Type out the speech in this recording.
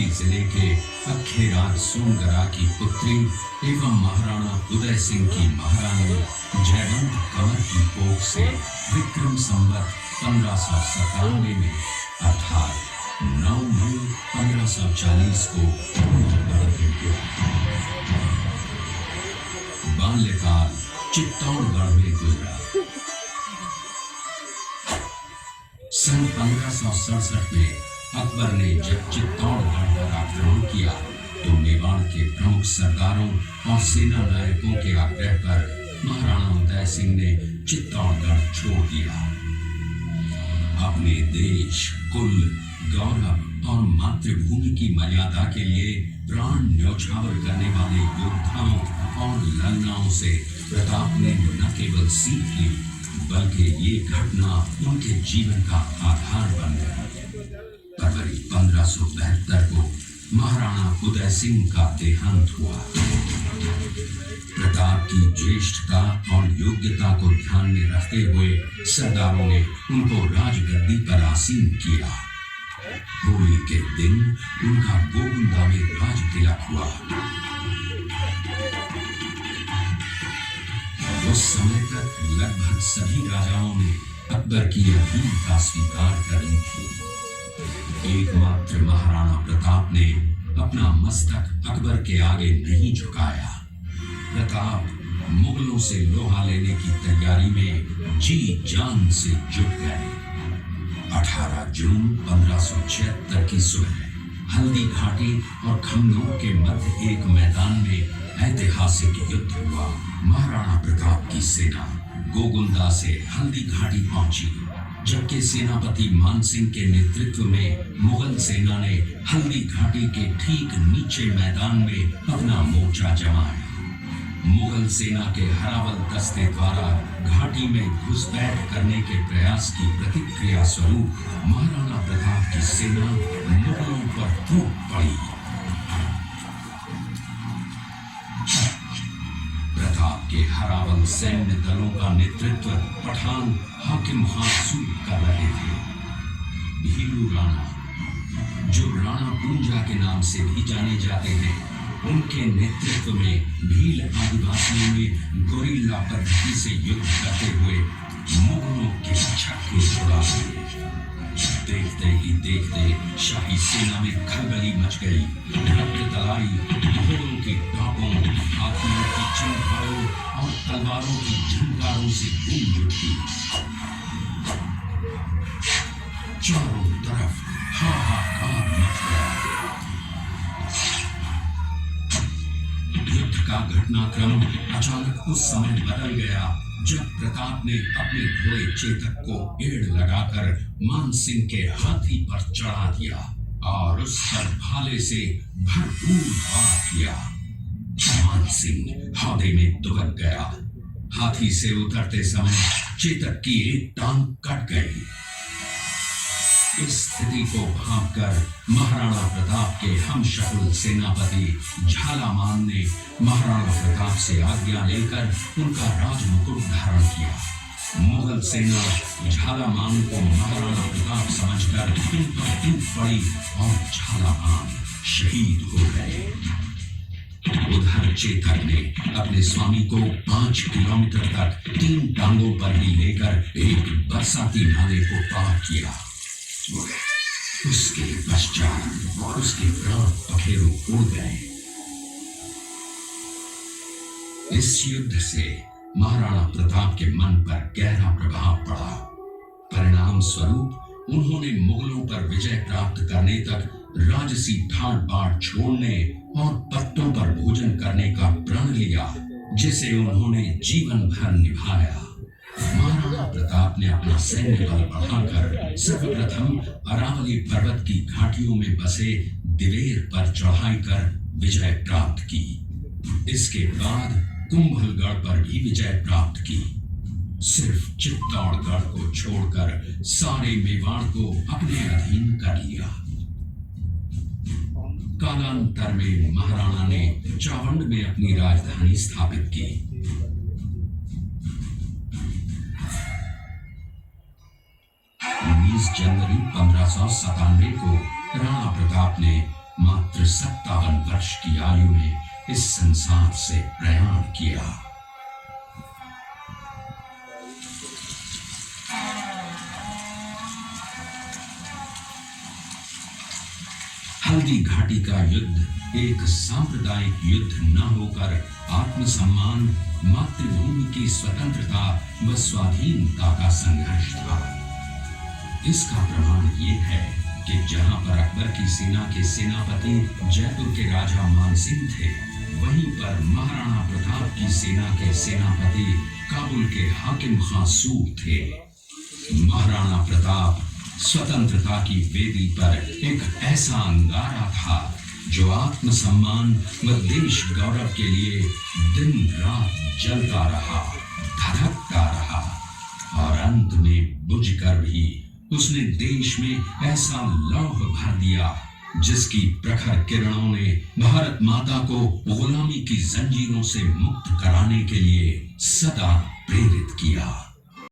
शिवपुरी जिले के अखेराज सोनगरा की पुत्री एवं महाराणा उदय सिंह की महारानी जयवंत कंवर की कोख से विक्रम संवत 1597 में अर्थात 9 मई 1540 को बाल्यकाल चित्तौड़गढ़ में गुजरा। सन 1567 में अकबर ने जब चित्तौड़गढ़ पर आक्रमण किया तो मेवाड़ के प्रमुख सरदारों और सेना नायकों के आग्रह पर महाराणा उदय सिंह ने चित्तौड़गढ़ छोड़ दिया। अपने देश, कुल, गौरव और मातृभूमि की मर्यादा के लिए प्राण न्यौछावर करने वाले योद्धाओं और ललनाओं से प्रताप ने न केवल सीख ली बल्कि ये घटना उनके जीवन का आधार बन गई। फरवरी 1572 को महाराणा उदय सिंह का देहांत हुआ। प्रताप की ज्येष्ठता और योग्यता को ध्यान में रखते हुए सरदारों ने उनको राजगद्दी पर आसीन किया। होली के दिन उनका गोविंदा में राज तिलक हुआ। उस समय तक लगभग सभी राजाओं ने अकबर की अधीनता स्वीकार कर ली थी। एकमात्र महाराणा प्रताप ने अपना मस्तक अकबर के आगे नहीं झुकाया। प्रताप मुगलों से लोहा लेने की तैयारी में जी जान से जुट गए। 18 जून 1576 की सुबह हल्दी घाटी और खमनोर के मध्य एक मैदान में ऐतिहासिक युद्ध हुआ। महाराणा प्रताप की सेना गोगुंदा से हल्दी घाटी पहुंची, जबकि सेनापति मानसिंह के नेतृत्व में मुगल सेना ने हल्दी घाटी के ठीक नीचे मैदान में अपना मोर्चा जमाया। मुगल सेना के हरावल दस्ते द्वारा घाटी में घुसपैठ करने के प्रयास की प्रतिक्रिया स्वरूप महाराणा प्रताप की सेना मुगलों पर टूट पड़ी। प्रताप के हरावल सैन्य दलों का नेतृत्व पठान हाकिम हासूर कर रहे थे। भीलू राणा, जो राणा पूंजा के नाम से भी जाने जाते हैं, उनके नेतृत्व में भील आदिवासियों ने गोरिल्ला पद्धति से युद्ध करते हुए मुगलों के छक्के छुड़ा दिए। देखते ही देखते शाही सेना में खलबली मच गई। रक्त तलाई घोड़ों की टापों, हाथियों की चिंगारों और तलवारों की झंकारों से गूंज उठी। चारों तरफ हाहाकार मच गया। युद्ध का घटनाक्रम अचानक उस समय बदल गया जब प्रताप ने अपने घोड़े चेतक को एड़ लगाकर मानसिंह के हाथी पर चढ़ा दिया और उस पर भाले से भरपूर वार किया। मानसिंह हौदे में दुबक गया। हाथी से उतरते समय चेतक की एक टांग कट गई। इस स्थिति को भांपकर महाराणा प्रताप के हमशक्ल सेनापति झालामान ने महाराणा प्रताप से आज्ञा लेकर उनका राजमुकुट धारण किया। मुगल सेना झालामान को महाराणा प्रताप समझकर उन पर टूट पड़ी और झालामान शहीद हो गए। उधर चेतक ने अपने स्वामी को 5 किलोमीटर तक 3 टांगों पर ही लेकर एक बरसाती नाले को पार किया। उसके पश्चात उसके प्राण पखेरु उड़ गए। इस युद्ध से महाराणा प्रताप के मन पर गहरा प्रभाव पड़ा। परिणाम स्वरूप उन्होंने मुगलों पर विजय प्राप्त करने तक राजसी ठाट बाट छोड़ने और पत्तों पर भोजन करने का प्रण लिया, जिसे उन्होंने जीवन भर निभाया। महाराणा प्रताप ने अपना सैन्य बल बढ़ाकर सर्वप्रथम अरावली पर्वत की घाटियों में बसे दिवेर पर चढ़ाई कर विजय प्राप्त की। इसके बाद कुंभलगढ़ पर भी विजय प्राप्त की। सिर्फ चित्तौड़गढ़ को छोड़कर सारे मेवाड़ को अपने अधीन कर लिया। कालांतर में महाराणा ने चावंड में अपनी राजधानी स्थापित की। 19 जनवरी 1597 को राणा प्रताप ने मात्र 57 वर्ष की आयु में इस संसार से प्रयाण किया। हल्दी घाटी का युद्ध एक सांप्रदायिक युद्ध न होकर आत्मसम्मान, मातृभूमि की स्वतंत्रता व स्वाधीनता का संघर्ष था। इसका प्रमाण ये है कि जहां पर अकबर की सेना के सेनापति जयपुर के राजा मानसिंह थे, वहीं पर महाराणा प्रताप की सेना के सेनापति काबुल के हाकिम खां सूर थे। महाराणा प्रताप स्वतंत्रता की वेदी पर एक ऐसा अंगारा था जो आत्मसम्मान व देश गौरव के लिए दिन रात जलता रहा, धधकता रहा और अंत में बुझकर भी उसने देश में ऐसा लौह भर दिया जिसकी प्रखर किरणों ने भारत माता को गुलामी की जंजीरों से मुक्त कराने के लिए सदा प्रेरित किया।